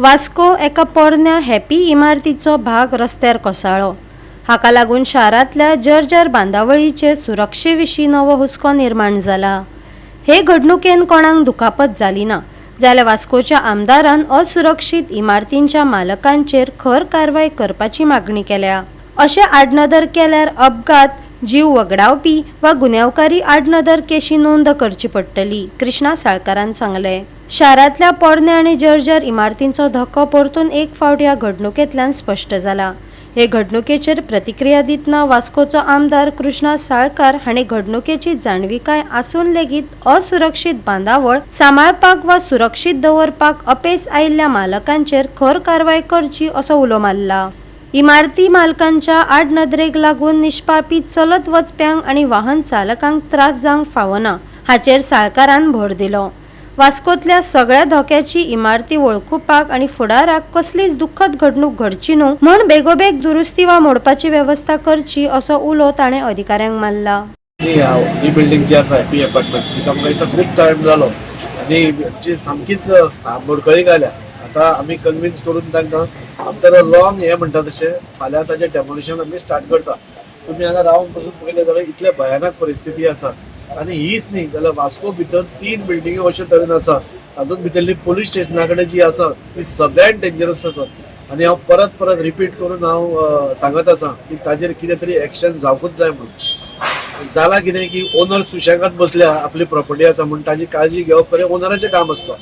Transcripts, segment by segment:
वास्को एका पोरन्या हॅपी इमारतीचो भाग रस्त्यार कोसळ्ळो। हाका लागून शारांतल्या जर्जर बांदावळीचे सुरक्षेविशीं नवो हुस्को निर्माण जाला। हे घडणुकेन कोणाक दुखापत जाली ना, जाल्यार वास्कोच्या आमदारान असुरक्षीत इमारतींच्या मालकांचेर खर कारवाय करपाची मागणी केल्या। अशें आडनदर केल्यार अपघात, जीव वगडावपी वा गुन्यांवकारी आडनदर केशी नोंद करची पडटली, कृष्णा साळकारान सांगले। शारांतल्या पोरन्या आनी जर्जर इमारतींचो धक्को परतून एक फावट ह्या घडणुकेंतल्यान स्पश्ट जाला। हे घडणुकेचेर प्रतिक्रिया दितना वास्कोचो आमदार कृष्णा साळकार हाणें घडणुकेची जाणविकाय आसून लेगीत असुरक्षीत बांदावळ सांबाळपाक वा सुरक्षीत दवरपाक अपेस आयिल्ल्या मालकांचेर खर कारवाय करची असो उलो मारला। इमारती मालकांच्या आडनदरेक लागून निष्पापी चलत वचप्यांक आनी वाहन चालकांक त्रास जावंक फावना हाचेर साळकारान भर दिलो। वास्कोतल्या सगळ्या धोक्याची इमारती वळखुपाक आनी फुडाराक कसलीच दुख्खद घडणूक घडची न्हू म्हूण बेगोबेग दुरुस्ती वा मोडपाची वेवस्था करची असो उलो ताणें अधिकाऱ्यांक मारला। ही बिल्डिंग जी आसा हॅपी अपार्टमेंट्स आमकां दिसता खूब टायम जालो आनी जी सामकीच मोडकळीक आयल्या। आतां आमी कन्विन्स करून तांकां आफ्टर अ लॉंग हे म्हणटा तशें फाल्यां ताचें डेमोलिशन आमी स्टार्ट करता। तुमी हांगा रावन पसून पळयलें जाल्यार इतले भयानक परिस्थिती आसा आनी हीच न्ही जाल्यार वास्को भितर 3 बिल्डिंग्यो अशे तरेन आसा, तातूंत भितरली पुलीस स्टेशना कडेन जी आसा ती सगळ्यात डेंजरस आसा। आनी हांव परत रिपीट करून हांव सांगत आसा की ताजेर कितें तरी एक्शन जावपूच जाय म्हणून। जालां कितें की ओनर सुशेगाद बसल्या, आपली प्रॉपर्टी आसा म्हणून ताजी काळजी घेवप खरें ओनराचें काम आसता।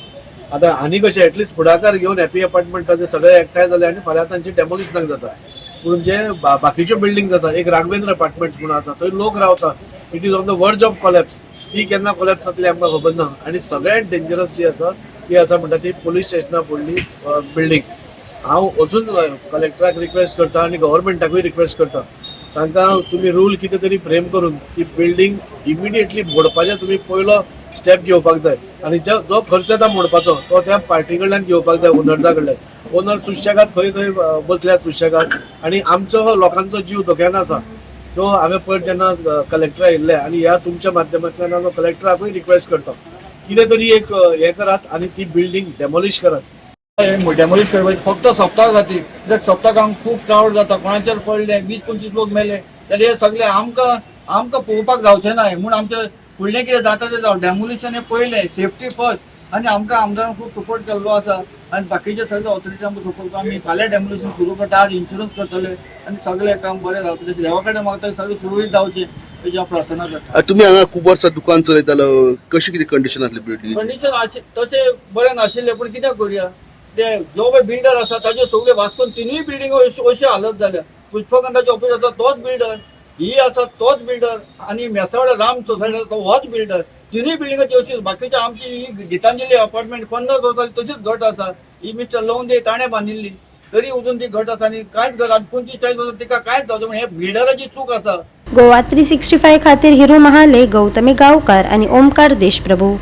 आतां आनी कशें एटलीस्ट फुडाकार घेवन हॅपी अपार्टमेंटाचे सगळे एकठांय जाले आनी फाल्यां तांची डेमोलिशनाक जाता। पूण जे बाकीच्यो बिल्डिंग्स आसा, एक राघवेंद्र अपार्टमेंट्स म्हणून आसा, थंय लोक रावता, इट इज ऑन द वर्ज ऑफ कोलॅप्स। ती केन्ना कोलॅप्स जातली आमकां खबर ना। आनी सगळ्यात डेंजरस जी आसा ती आसा म्हणटा ती पुलीस स्टेशना फुडली बिल्डिंग। हांव अजून कलेक्टराक रिक्वेस्ट करता आनी गव्हर्मेंटाकूय रिक्वेस्ट करता, तांकां तुमी रूल कितें तरी फ्रेम करून ती बिल्डिंग इमिडिएटली मोडपाचें तुमी पयलो स्टेप घेवपाक जाय। आनी जो खर्च येता मोडपाचो तो त्या पार्टी कडल्यान घेवपाक जाय, ओनर्सा कडल्यान। ओनर सुशेगाद खंय खंय बसल्यात सुशेगाद, आनी आमचो लोकांचो जीव धोक्यान आसा। तो हांवें पयर जेन्ना कलेक्टर आयिल्ले आनी ह्या तुमच्या माध्यमांतल्यान हांव कलेक्टराकूय रिक्वेस्ट करता, कितें तरी एक हें करात आनी ती बिल्डिंग डेमोलिश करात। डेमोलिश करपाची फक्त सप्ताह खातीर, कित्याक सप्तकांक खूब क्राउड जाता, कोणाचेर पडले 20-25 लोक मेले, जाल्यार हे सगळे आमकां पळोवपाक जावचें ना म्हूण आमचें फुडलें कितें जाता तें जावं। डेमोलिशन हें पयलें, सेफ्टी फर्स्ट, आनी आमकां आमदारान खूब सपोर्ट केल्लो आसा आनी बाकीचे सगळे ऑथॉरिटी आमकां सपोर्ट करता। आमी फाल्यां डेमोलिशन सुरू करता, आज इन्शुरन्स करतले आनी सगळें काम बरें जावतलें। देवा कडेन मागता सगळें सुरळीत जावचें अशी हांव प्रार्थना करता। तुम्ही हांगा खूब वर्सां दुकान चलयतालो, कशी कितें कंडिशन आसली बिल्डिंग? कंडिशन तशें बरें नाशिल्लें, पूण कितें करुया, ते जो पळय बिल्डर आसा ताज्यो सगळ्यो वास्कोन 3 बिल्डिंगो अशी हालत जाल्या। पुष्पकांताचें ऑफिस आसा तोच बिल्डर, ही आसा तोच बिल्डर, आनी मेसावडे राम सोसायटी आसा तो होच बिल्डर। 3 बिल्डिंगाची अशीच। बाकीच्या आमची ही गितांजली अपार्टमेंट 15 वर्सांची तशीच घट आसा। ही मिस्टर लोंदे ताणें बांदिल्ली, तरी अजून ती घट आसा आनी कांयच घर 45 वर्सां तिका कांयच जावचें म्हण हे बिल्डराची चूक आसा। गोवा 365 खातीर हिरू महाले, गौतमी गांवकार आनी ओमकार देशप्रभू।